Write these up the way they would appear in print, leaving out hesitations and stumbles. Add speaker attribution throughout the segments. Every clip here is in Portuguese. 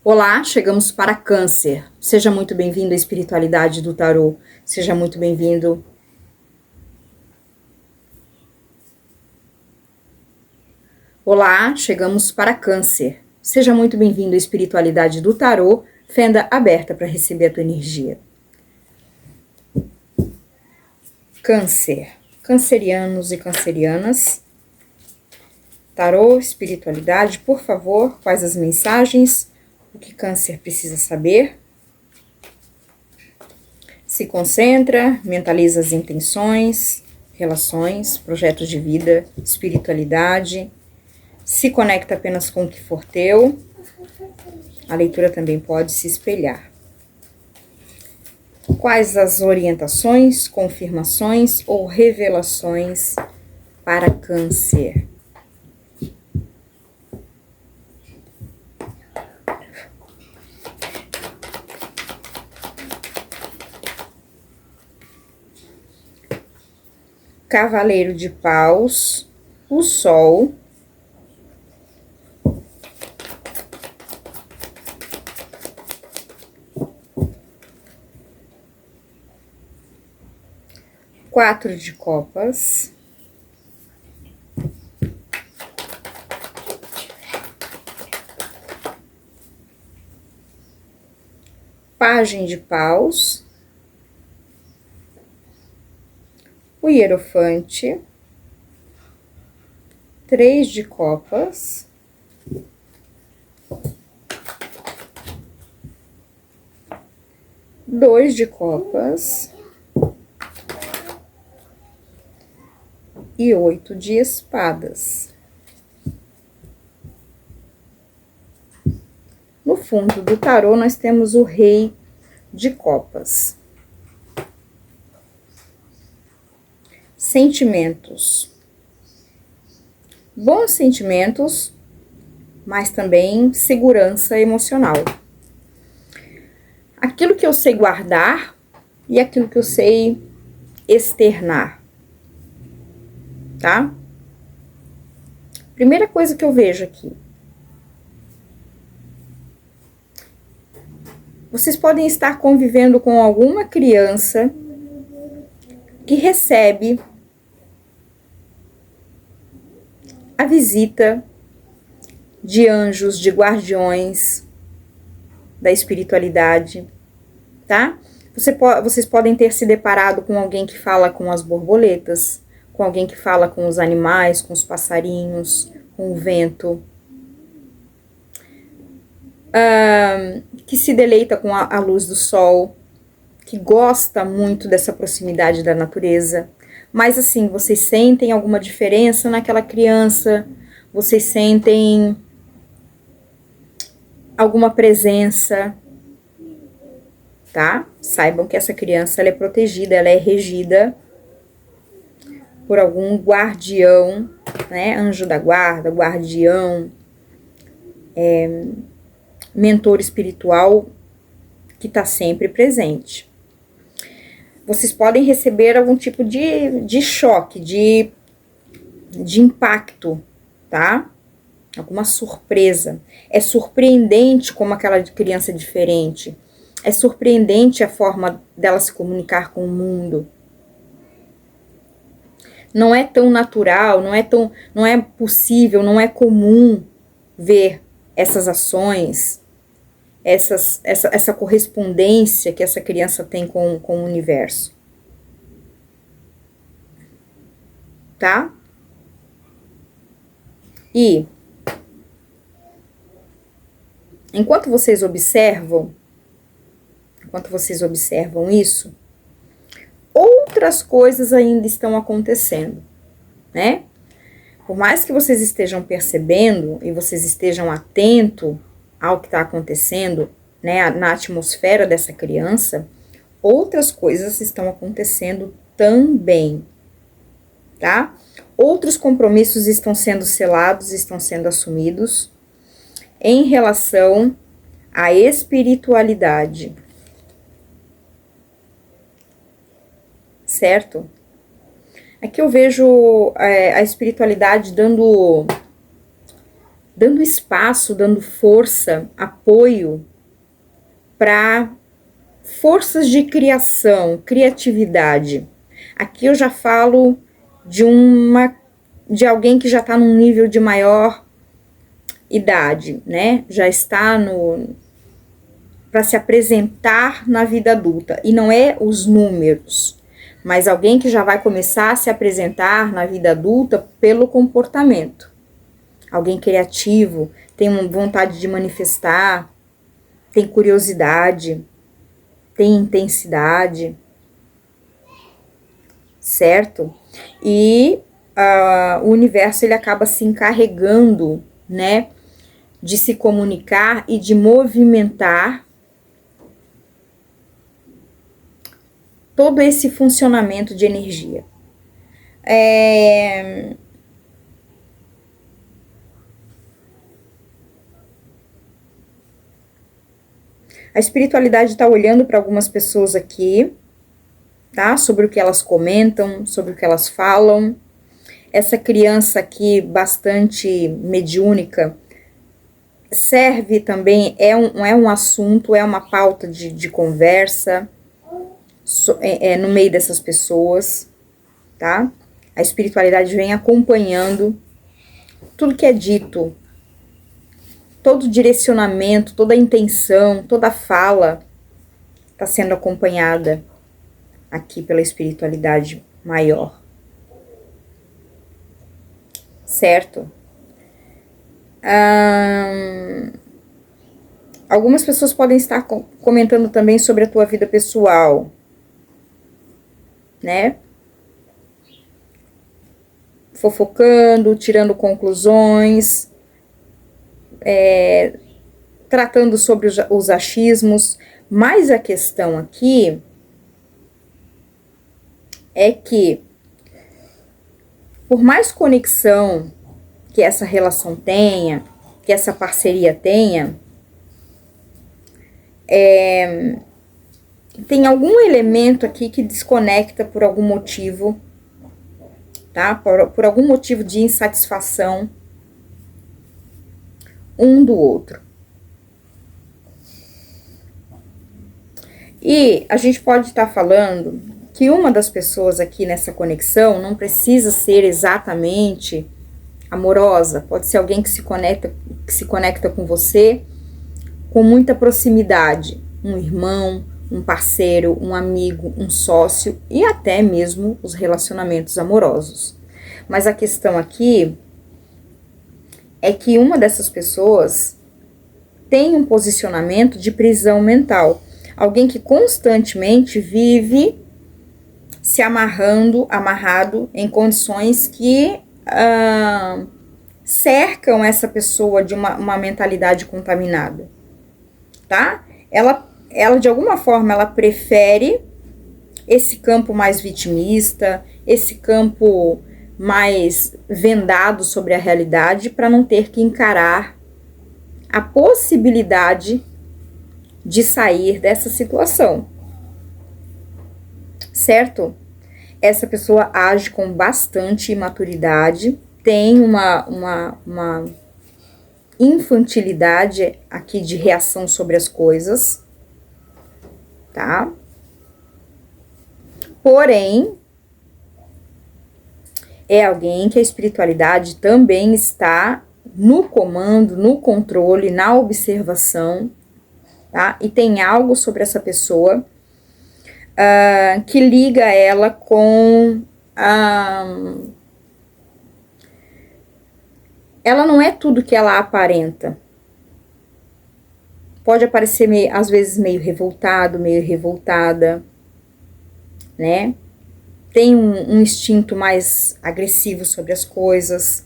Speaker 1: Olá, chegamos para Câncer. Seja muito bem-vindo à espiritualidade do tarô. Seja muito bem-vindo. Olá, chegamos para Câncer. Seja muito bem-vindo à espiritualidade do tarô. Fenda aberta para receber a tua energia. Câncer. Cancerianos e cancerianas. Tarô, espiritualidade, por favor, quais as mensagens? O que Câncer precisa saber? Se concentra, mentaliza as intenções, relações, projetos de vida, espiritualidade. Se conecta apenas com o que for teu. A leitura também pode se espelhar. Quais as orientações, confirmações ou revelações para Câncer? Cavaleiro de Paus, o Sol, Quatro de Copas, Pagem de Paus, o Hierofante, Três de Copas, Dois de Copas e Oito de Espadas. No fundo do tarô, nós temos o Rei de Copas. Sentimentos. Bons sentimentos, mas também segurança emocional. Aquilo que eu sei guardar e aquilo que eu sei externar. Tá? Primeira coisa que eu vejo aqui. Vocês podem estar convivendo com alguma criança que recebe a visita de anjos, de guardiões da espiritualidade, tá? Vocês podem ter se deparado com alguém que fala com as borboletas, com alguém que fala com os animais, com os passarinhos, com o vento, que se deleita com a luz do sol, que gosta muito dessa proximidade da natureza. Mas assim, vocês sentem alguma diferença naquela criança? Vocês sentem alguma presença? Tá? Saibam que essa criança ela é protegida, ela é regida por algum guardião, né? Anjo da guarda, guardião, mentor espiritual que está sempre presente. Vocês podem receber algum tipo de choque, de impacto, tá? Alguma surpresa. É surpreendente como aquela criança é diferente. É surpreendente a forma dela se comunicar com o mundo. Não é tão natural, não é possível, não é comum ver essas ações, essa correspondência que essa criança tem com o universo. Tá? E enquanto vocês observam isso, outras coisas ainda estão acontecendo, né? Por mais que vocês estejam percebendo e vocês estejam atentos ao que está acontecendo, né, na atmosfera dessa criança, outras coisas estão acontecendo também, tá? Outros compromissos estão sendo selados, estão sendo assumidos em relação à espiritualidade. Certo? Aqui eu vejo a espiritualidade dando dando espaço, dando força, apoio para forças de criação, criatividade. Aqui eu já falo de alguém que já está num nível de maior idade, né? Já está para se apresentar na vida adulta. E não é os números, mas alguém que já vai começar a se apresentar na vida adulta pelo comportamento. Alguém criativo, tem vontade de manifestar, tem curiosidade, tem intensidade, certo? E o universo ele acaba se encarregando, né, de se comunicar e de movimentar todo esse funcionamento de energia. A espiritualidade está olhando para algumas pessoas aqui, tá? Sobre o que elas comentam, sobre o que elas falam. Essa criança aqui, bastante mediúnica, serve também, é um assunto, é uma pauta de conversa no meio dessas pessoas, tá? A espiritualidade vem acompanhando tudo que é dito, todo direcionamento, toda a intenção, toda a fala está sendo acompanhada aqui pela espiritualidade maior. Certo? Algumas pessoas podem estar comentando também sobre a tua vida pessoal, né? Fofocando, tirando conclusões, tratando sobre os achismos, mas a questão aqui é que, por mais conexão que essa relação tenha, que essa parceria tenha, tem algum elemento aqui que desconecta por algum motivo, tá? Por algum motivo de insatisfação um do outro. E a gente pode estar falando que uma das pessoas aqui nessa conexão não precisa ser exatamente amorosa, pode ser alguém que se conecta com você com muita proximidade, um irmão, um parceiro, um amigo, um sócio e até mesmo os relacionamentos amorosos. Mas a questão aqui é que uma dessas pessoas tem um posicionamento de prisão mental, alguém que constantemente vive se amarrado em condições que cercam essa pessoa de uma mentalidade contaminada, tá? Ela de alguma forma, ela prefere esse campo mais vitimista, esse campo mais vendado sobre a realidade, para não ter que encarar a possibilidade de sair dessa situação, certo? Essa pessoa age com bastante imaturidade, tem uma infantilidade aqui de reação sobre as coisas, tá? Porém, é alguém que a espiritualidade também está no comando, no controle, na observação, tá? E tem algo sobre essa pessoa que liga ela com... ela não é tudo que ela aparenta. Pode aparecer, às vezes, meio revoltado, meio revoltada, né? Tem um instinto mais agressivo sobre as coisas.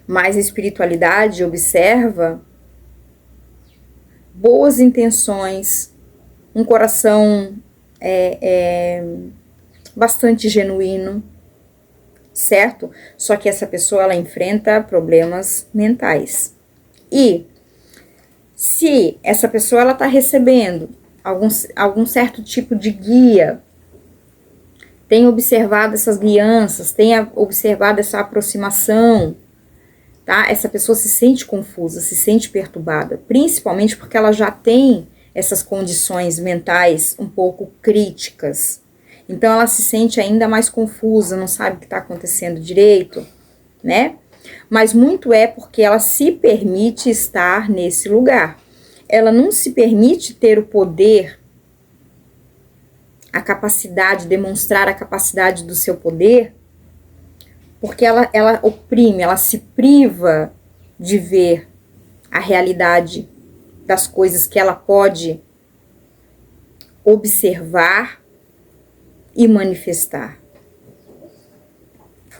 Speaker 1: Mas a espiritualidade observa boas intenções, um coração bastante genuíno, certo? Só que essa pessoa, ela enfrenta problemas mentais. E se essa pessoa, ela está recebendo algum certo tipo de guia, tem observado essas guianças, tem observado essa aproximação, tá? Essa pessoa se sente confusa, se sente perturbada, principalmente porque ela já tem essas condições mentais um pouco críticas. Então ela se sente ainda mais confusa, não sabe o que está acontecendo direito, né? Mas muito é porque ela se permite estar nesse lugar. Ela não se permite ter o poder, a capacidade, demonstrar a capacidade do seu poder, porque ela oprime, ela se priva de ver a realidade das coisas que ela pode observar e manifestar.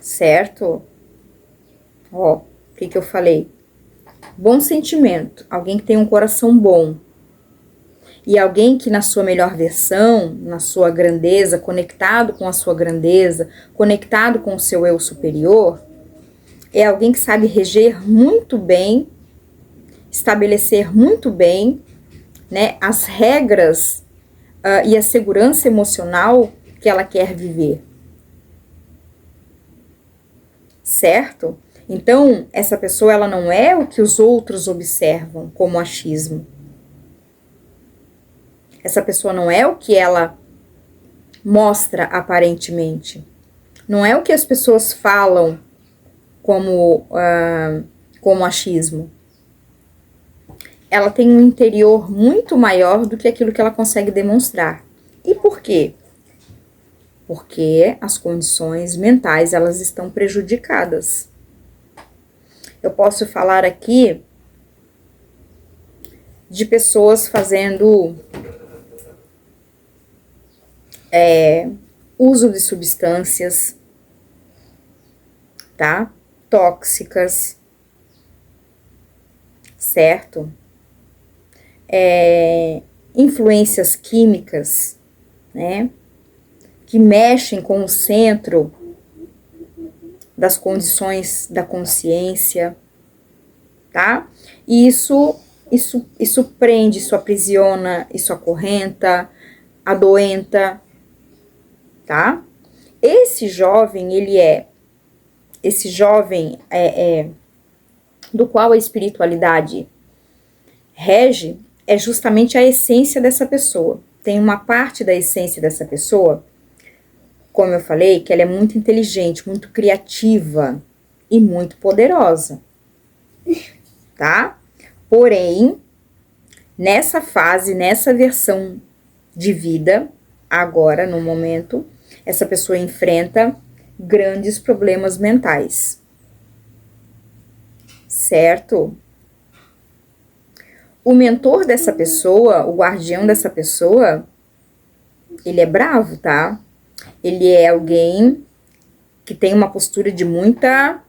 Speaker 1: Certo? Ó, o que eu falei? Bom sentimento, alguém que tem um coração bom. E alguém que na sua melhor versão, na sua grandeza, conectado com a sua grandeza, conectado com o seu eu superior, é alguém que sabe reger muito bem, estabelecer muito bem, né, as regras e a segurança emocional que ela quer viver. Certo? Então, essa pessoa ela não é o que os outros observam como achismo. Essa pessoa não é o que ela mostra aparentemente. Não é o que as pessoas falam como achismo. Ela tem um interior muito maior do que aquilo que ela consegue demonstrar. E por quê? Porque as condições mentais elas estão prejudicadas. Eu posso falar aqui de pessoas fazendo uso de substâncias, tá? Tóxicas, certo? Influências químicas, né? Que mexem com o centro das condições da consciência, tá? E isso prende, isso aprisiona, isso acorrenta, adoenta, tá? Esse jovem do qual a espiritualidade rege, é justamente a essência dessa pessoa. Tem uma parte da essência dessa pessoa, como eu falei, que ela é muito inteligente, muito criativa e muito poderosa, tá? Porém, nessa fase, nessa versão de vida, agora, no momento, essa pessoa enfrenta grandes problemas mentais. Certo? O mentor dessa pessoa, o guardião dessa pessoa, ele é bravo, tá? Ele é alguém que tem uma postura de muita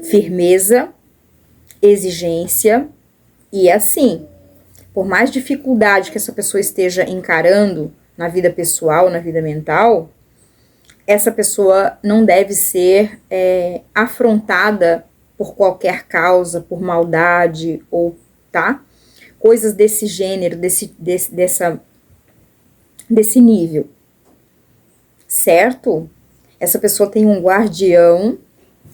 Speaker 1: firmeza, exigência e assim, por mais dificuldade que essa pessoa esteja encarando na vida pessoal, na vida mental, essa pessoa não deve ser afrontada por qualquer causa, por maldade ou, tá? Coisas desse gênero, desse nível. Certo? Essa pessoa tem um guardião,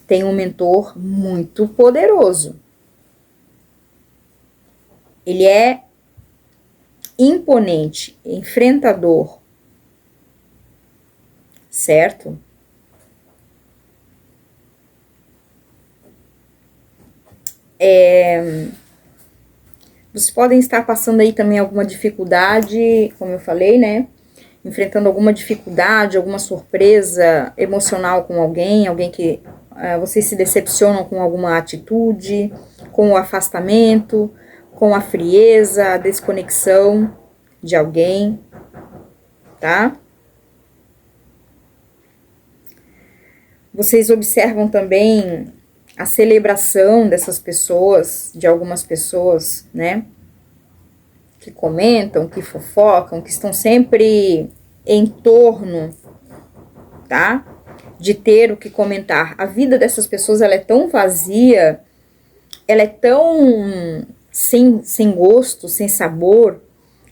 Speaker 1: tem um mentor muito poderoso. Ele é imponente, enfrentador. Certo? Vocês podem estar passando aí também alguma dificuldade, como eu falei, né? Enfrentando alguma dificuldade, alguma surpresa emocional com alguém que vocês se decepcionam com alguma atitude, com o afastamento, com a frieza, a desconexão de alguém, tá? Vocês observam também a celebração dessas pessoas, de algumas pessoas, né? Que comentam, que fofocam, que estão sempre em torno, tá? De ter o que comentar. A vida dessas pessoas, ela é tão vazia, ela é tão sem gosto, sem sabor,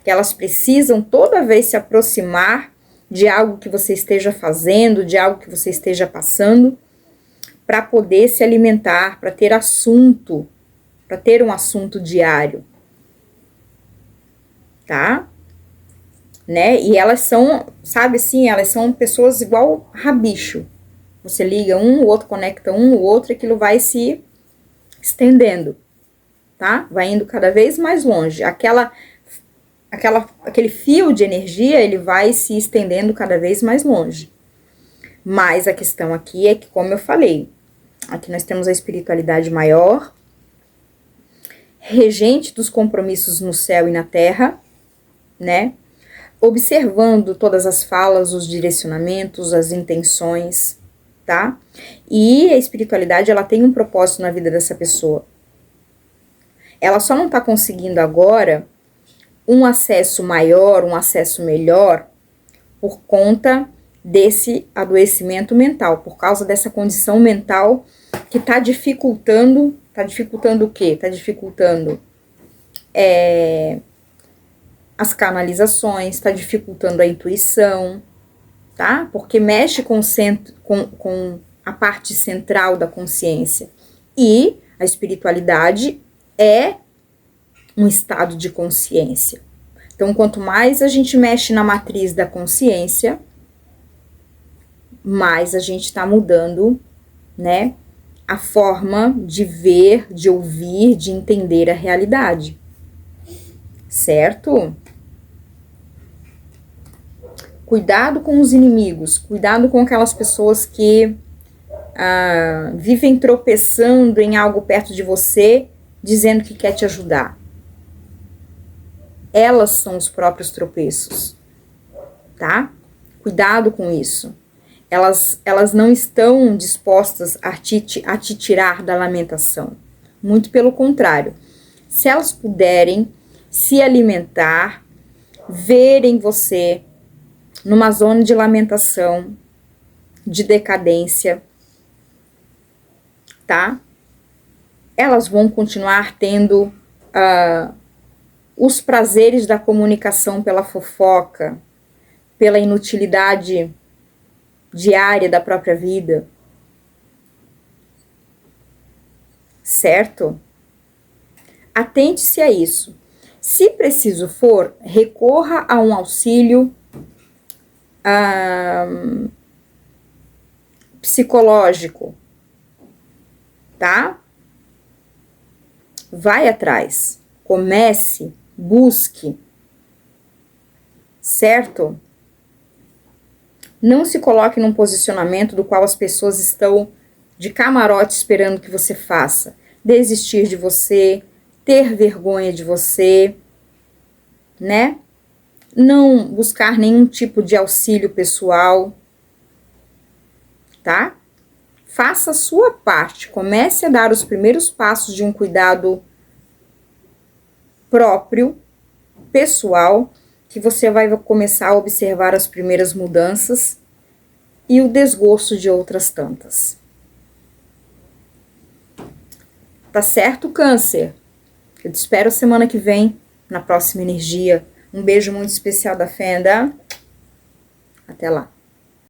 Speaker 1: que elas precisam toda vez se aproximar de algo que você esteja fazendo, de algo que você esteja passando, para poder se alimentar, para ter assunto, para ter um assunto diário, tá? Né? E elas são, sabe assim, elas são pessoas igual rabicho. Você liga um, o outro conecta um, o outro, e aquilo vai se estendendo, tá? Vai indo cada vez mais longe. Aquele fio de energia, ele vai se estendendo cada vez mais longe. Mas a questão aqui é que, como eu falei, aqui nós temos a espiritualidade maior, regente dos compromissos no céu e na terra, né? Observando todas as falas, os direcionamentos, as intenções, tá? E a espiritualidade, ela tem um propósito na vida dessa pessoa. Ela só não tá conseguindo agora um acesso maior, um acesso melhor, por conta desse adoecimento mental, por causa dessa condição mental que tá dificultando o quê? Tá dificultando as canalizações, tá dificultando a intuição, tá? Porque mexe com a parte central da consciência. E a espiritualidade é um estado de consciência. Então, quanto mais a gente mexe na matriz da consciência, mais a gente está mudando, né, a forma de ver, de ouvir, de entender a realidade. Certo? Cuidado com os inimigos, cuidado com aquelas pessoas que vivem tropeçando em algo perto de você, dizendo que quer te ajudar. Elas são os próprios tropeços, tá? Cuidado com isso. Elas não estão dispostas a te tirar da lamentação. Muito pelo contrário. Se elas puderem se alimentar, verem você numa zona de lamentação, de decadência, tá? Elas vão continuar tendo os prazeres da comunicação pela fofoca, pela inutilidade diária da própria vida. Certo? Atente-se a isso. Se preciso for, recorra a um auxílio psicológico, tá? Vai atrás, comece, busque, certo? Não se coloque num posicionamento do qual as pessoas estão de camarote esperando que você faça. Desistir de você, ter vergonha de você, né? Não buscar nenhum tipo de auxílio pessoal, tá? Faça a sua parte, comece a dar os primeiros passos de um cuidado próprio, pessoal, que você vai começar a observar as primeiras mudanças e o desgosto de outras tantas. Tá certo, Câncer? Eu te espero semana que vem, na próxima energia. Um beijo muito especial da Fenda. Até lá.